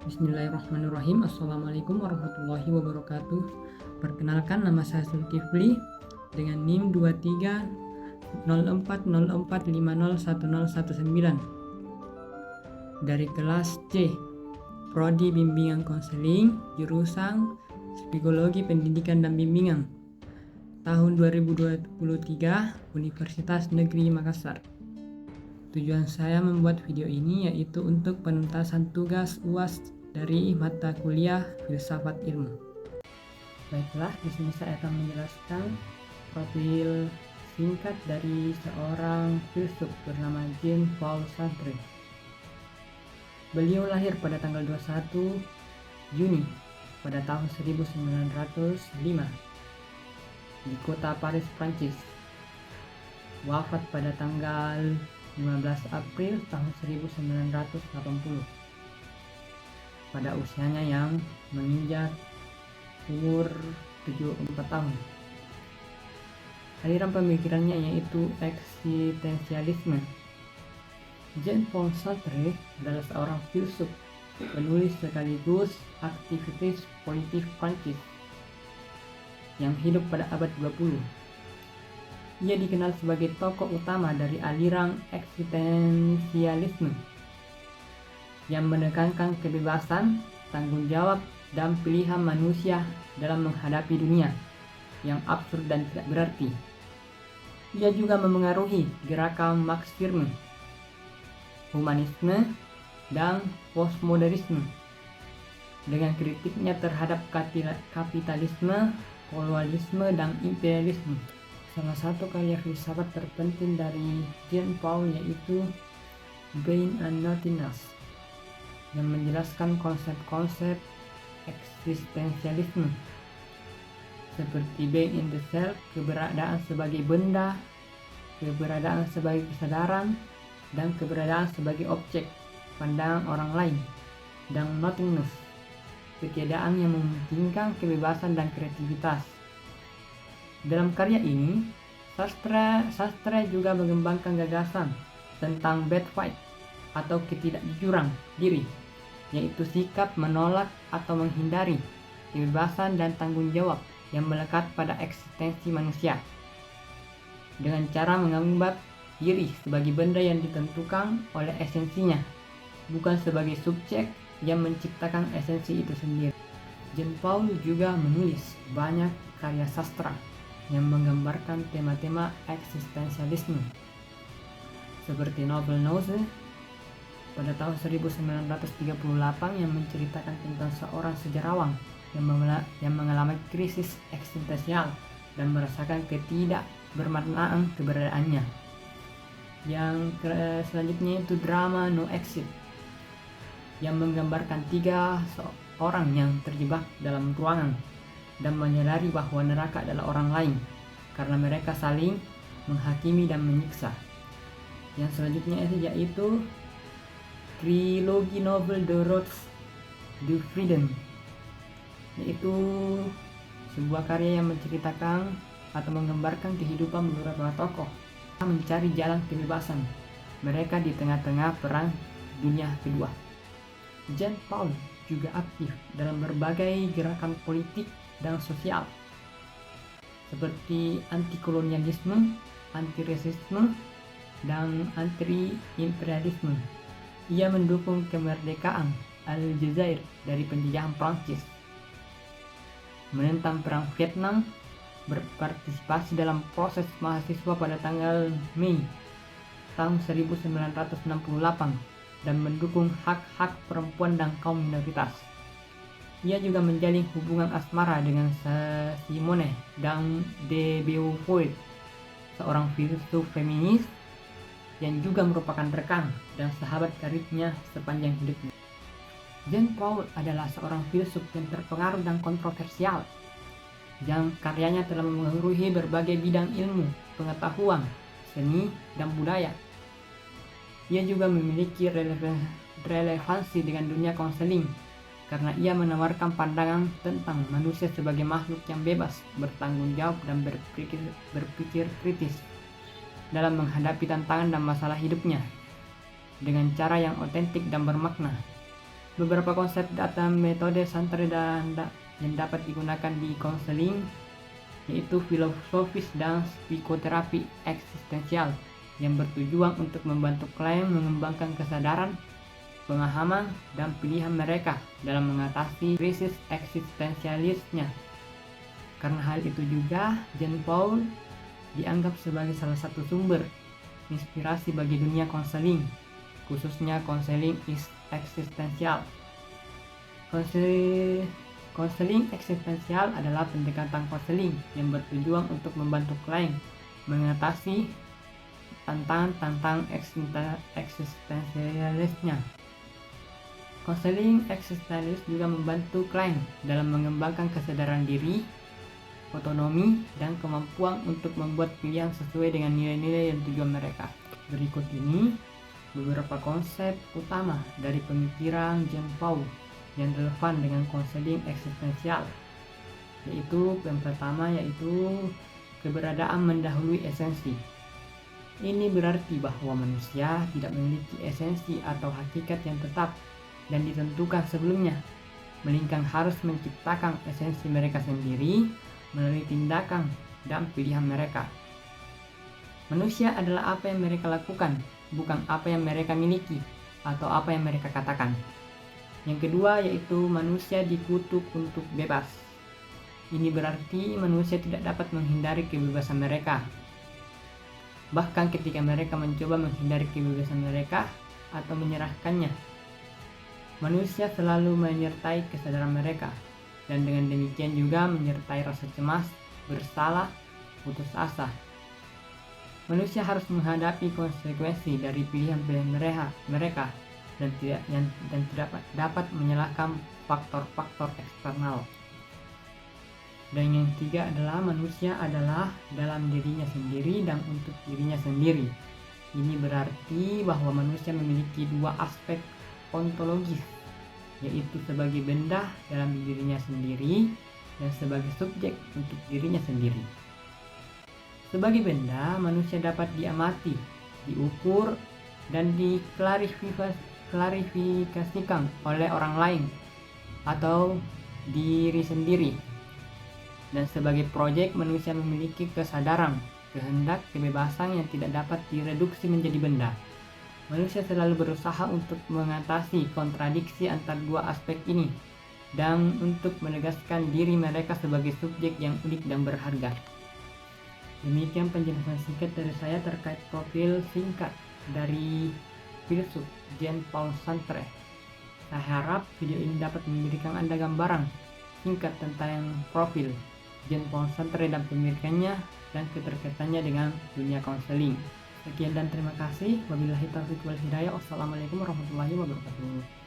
Bismillahirrahmanirrahim. Assalamualaikum warahmatullahi wabarakatuh. Perkenalkan, nama saya Zulkifli dengan NIM 230404501019 dari kelas C, Prodi Bimbingan Konseling, jurusan Psikologi Pendidikan dan Bimbingan, tahun 2023, Universitas Negeri Makassar. Tujuan saya membuat video ini yaitu untuk penuntasan tugas UAS dari mata kuliah Filsafat Ilmu. Baiklah, di sini saya akan menjelaskan profil singkat dari seorang filsuf bernama Jean-Paul Sartre. Beliau lahir pada tanggal 21 Juni pada tahun 1905 di kota Paris, Prancis. Wafat pada tanggal 15 April tahun 1980 pada usianya yang menginjak umur 74 tahun. Aliran pemikirannya yaitu eksistensialisme. Jean-Paul Sartre adalah seorang filsuf, penulis sekaligus aktivis politik Prancis yang hidup pada abad 20. Ia dikenal sebagai tokoh utama dari aliran eksistensialisme yang menekankan kebebasan, tanggung jawab, dan pilihan manusia dalam menghadapi dunia yang absurd dan tidak berarti. Ia juga memengaruhi gerakan Marxisme, humanisme, dan postmodernisme dengan kritiknya terhadap kapitalisme, kolonialisme, dan imperialisme. Salah satu karya filsafat terpenting dari Jean-Paul yaitu Being and Nothingness yang menjelaskan konsep-konsep eksistensialisme seperti being in the self, keberadaan sebagai benda, keberadaan sebagai kesadaran, dan keberadaan sebagai objek pandangan orang lain, dan nothingness, ketiadaan yang memungkinkan kebebasan dan kreativitas. Dalam karya ini, Sartre juga mengembangkan gagasan tentang bad faith atau ketidakjujuran diri, yaitu sikap menolak atau menghindari kebebasan dan tanggung jawab yang melekat pada eksistensi manusia, dengan cara menganggap diri sebagai benda yang ditentukan oleh esensinya, bukan sebagai subjek yang menciptakan esensi itu sendiri. Jean-Paul juga menulis banyak karya sastra yang menggambarkan tema-tema eksistensialisme seperti novel Noze pada tahun 1938 yang menceritakan tentang seorang sejarawan yang mengalami krisis eksistensial dan merasakan ketidakbermaknaan keberadaannya. Yang selanjutnya itu drama No Exit yang menggambarkan 3 orang yang terjebak dalam ruangan dan menyadari bahwa neraka adalah orang lain karena mereka saling menghakimi dan menyiksa. Yang selanjutnya yaitu trilogi novel The Roads to Freedom, yaitu sebuah karya yang menceritakan atau menggambarkan kehidupan beberapa tokoh mencari jalan kebebasan mereka di tengah-tengah perang dunia kedua. Jean-Paul juga aktif dalam berbagai gerakan politik dan sosial seperti anti-kolonialisme, anti-rasisme, dan anti-imperialisme. Ia mendukung kemerdekaan Aljazair dari penjajahan Prancis, menentang perang Vietnam, berpartisipasi dalam proses mahasiswa pada tanggal Mei tahun 1968, dan mendukung hak-hak perempuan dan kaum minoritas. Ia juga menjalin hubungan asmara dengan Simone de Beauvoir, seorang filsuf feminis yang juga merupakan rekan dan sahabat karibnya sepanjang hidupnya. Jean-Paul adalah seorang filsuf yang terpengaruh dan kontroversial, yang karyanya telah memengaruhi berbagai bidang ilmu, pengetahuan, seni, dan budaya. Ia juga memiliki relevansi dengan dunia konseling karena ia menawarkan pandangan tentang manusia sebagai makhluk yang bebas, bertanggung jawab, dan berpikir kritis dalam menghadapi tantangan dan masalah hidupnya dengan cara yang otentik dan bermakna. Beberapa konsep data metode Santre yang dapat digunakan di konseling yaitu filosofis dan psikoterapi eksistensial yang bertujuan untuk membantu klien mengembangkan kesadaran, pemahaman, dan pilihan mereka dalam mengatasi krisis eksistensialisnya. Karena hal itu juga, Jean Paul dianggap sebagai salah satu sumber inspirasi bagi dunia konseling, khususnya konseling eksistensial. Konseling eksistensial adalah pendekatan konseling yang bertujuan untuk membantu klien mengatasi tantangan eksistensialisnya. Konseling eksistensialis juga membantu klien dalam mengembangkan kesadaran diri, otonomi, dan kemampuan untuk membuat pilihan sesuai dengan nilai-nilai dan tujuan mereka. Berikut ini beberapa konsep utama dari pemikiran Jean Paul yang relevan dengan konseling eksistensial, yaitu yang pertama yaitu keberadaan mendahului esensi. Ini berarti bahwa manusia tidak memiliki esensi atau hakikat yang tetap dan ditentukan sebelumnya, melainkan harus menciptakan esensi mereka sendiri melalui tindakan dan pilihan mereka. Manusia adalah apa yang mereka lakukan, bukan apa yang mereka miliki atau apa yang mereka katakan. Yang kedua yaitu manusia dikutuk untuk bebas. Ini berarti manusia tidak dapat menghindari kebebasan mereka. Bahkan ketika mereka mencoba menghindari kebebasan mereka atau menyerahkannya, manusia selalu menyertai kesadaran mereka, dan dengan demikian juga menyertai rasa cemas, bersalah, putus asa. Manusia harus menghadapi konsekuensi dari pilihan-pilihan mereka dan tidak dapat menyalahkan faktor-faktor eksternal. Dan yang ketiga adalah manusia adalah dalam dirinya sendiri dan untuk dirinya sendiri. Ini berarti bahwa manusia memiliki dua aspek ontologis, yaitu sebagai benda dalam dirinya sendiri dan sebagai subjek untuk dirinya sendiri. Sebagai benda, manusia dapat diamati, diukur, dan diklarifikasikan oleh orang lain atau diri sendiri. Dan sebagai projek, manusia memiliki kesadaran, kehendak, kebebasan yang tidak dapat direduksi menjadi benda. Manusia selalu berusaha untuk mengatasi kontradiksi antara dua aspek ini dan untuk menegaskan diri mereka sebagai subjek yang unik dan berharga. Demikian penjelasan singkat dari saya terkait profil singkat dari filsuf Jean Paul Sartre. Saya harap video ini dapat memberikan Anda gambaran singkat tentang profil Jean Paul Sartre dan pemikirannya dan keterkaitannya dengan dunia konseling. Sekian dan terima kasih. Wabillahi taufiq wal hidayah. Wassalamualaikum warahmatullahi wabarakatuh.